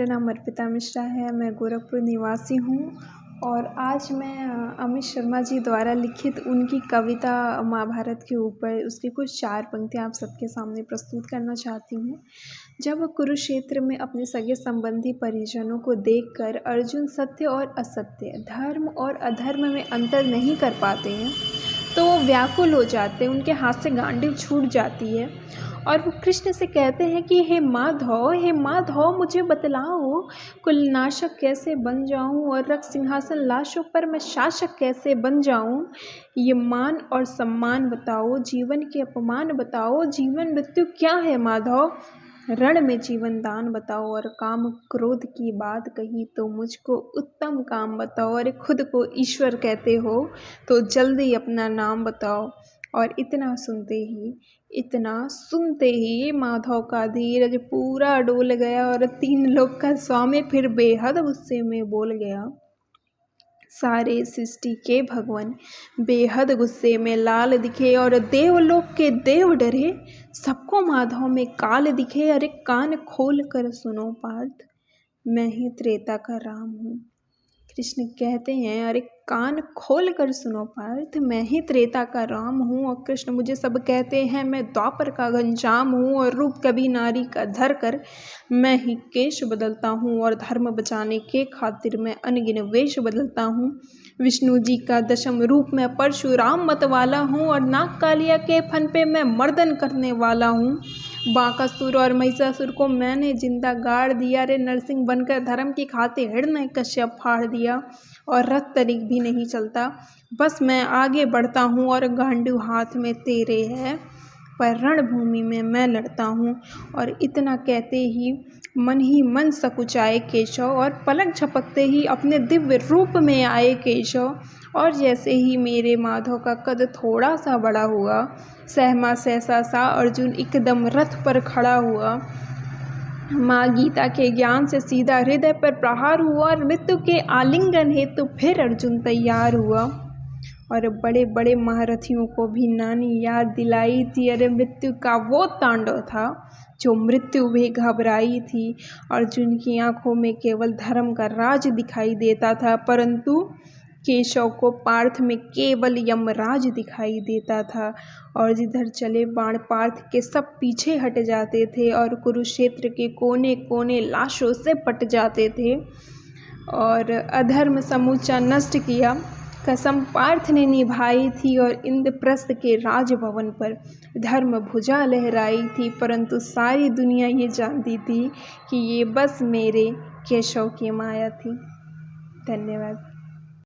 मेरा नाम अर्पिता मिश्रा है। मैं गोरखपुर निवासी हूँ और आज मैं अमित शर्मा जी द्वारा लिखित उनकी कविता महाभारत के ऊपर उसकी कुछ 4 पंक्तियाँ आप सबके सामने प्रस्तुत करना चाहती हूँ। जब कुरुक्षेत्र में अपने सगे संबंधी परिजनों को देखकर अर्जुन सत्य और असत्य, धर्म और अधर्म में अंतर नहीं कर पाते हैं तो वो व्याकुल हो जाते हैं, उनके हाथ से गांडीव छूट जाती है और वो कृष्ण से कहते हैं कि हे माधव मुझे बतलाओ, कुलनाशक कैसे बन जाऊं और रक्त सिंहासन लाशों पर मैं शासक कैसे बन जाऊं। ये मान और सम्मान बताओ, जीवन के अपमान बताओ, जीवन मृत्यु क्या है माधव। रण में जीवन दान बताओ और काम क्रोध की बात कही तो मुझको उत्तम काम बताओ। और खुद को ईश्वर कहते हो तो जल्दी अपना नाम बताओ। और इतना सुनते ही माधव का धीरज पूरा डोल गया और 3 लोक का स्वामी फिर बेहद गुस्से में बोल गया। सारे सृष्टि के भगवान बेहद गुस्से में लाल दिखे और देवलोक के देव डरे, सबको माधव में काल दिखे। अरे कान खोल कर सुनो पार्थ, मैं ही त्रेता का राम हूँ। कृष्ण कहते हैं अरे कान खोल कर सुनो पार्थ, मैं ही त्रेता का राम हूँ। और कृष्ण मुझे सब कहते हैं मैं द्वापर का घनश्याम हूँ और रूप कभी नारी का धर कर मैं ही केश बदलता हूँ और धर्म बचाने के खातिर मैं अनगिन वेश बदलता हूँ। विष्णु जी का दशम रूप मैं परशुराम मत वाला हूँ और नाग कालिया के फन पे मैं मर्दन करने वाला हूँ। बाकासुर और महिषासुर को मैंने जिंदा गाड़ दिया, रे नरसिंह बनकर धर्म की खातिर हिरण्य कश्यप फाड़ दिया। और रथ तनिक भी नहीं चलता, बस मैं आगे बढ़ता हूँ और गांडीव हाथ में तेरे है, पर रणभूमि में मैं लड़ता हूँ। और इतना कहते ही मन सकुचाए केशव और पलक झपकते ही अपने दिव्य रूप में आए केशव। और जैसे ही मेरे माधव का कद थोड़ा सा बड़ा हुआ, सहमा सहसा सा अर्जुन एकदम रथ पर खड़ा हुआ। माँ गीता के ज्ञान से सीधा हृदय पर प्रहार हुआ और मृत्यु के आलिंगन हेतु फिर अर्जुन तैयार हुआ। और बड़े बड़े महारथियों को भी नानी याद दिलाई थी, अरे मृत्यु का वो तांडव था जो मृत्यु भी घबराई थी। अर्जुन की आंखों में केवल धर्म का राज दिखाई देता था, परंतु केशव को पार्थ में केवल यमराज दिखाई देता था। और जिधर चले बाण पार्थ के सब पीछे हट जाते थे और कुरुक्षेत्र के कोने कोने लाशों से पट जाते थे। और अधर्म समूचा नष्ट किया कसम पार्थ ने निभाई थी और इंद्रप्रस्थ के राजभवन पर धर्म भुजा लहराई थी। परंतु सारी दुनिया ये जानती थी कि ये बस मेरे केशव की माया थी। धन्यवाद।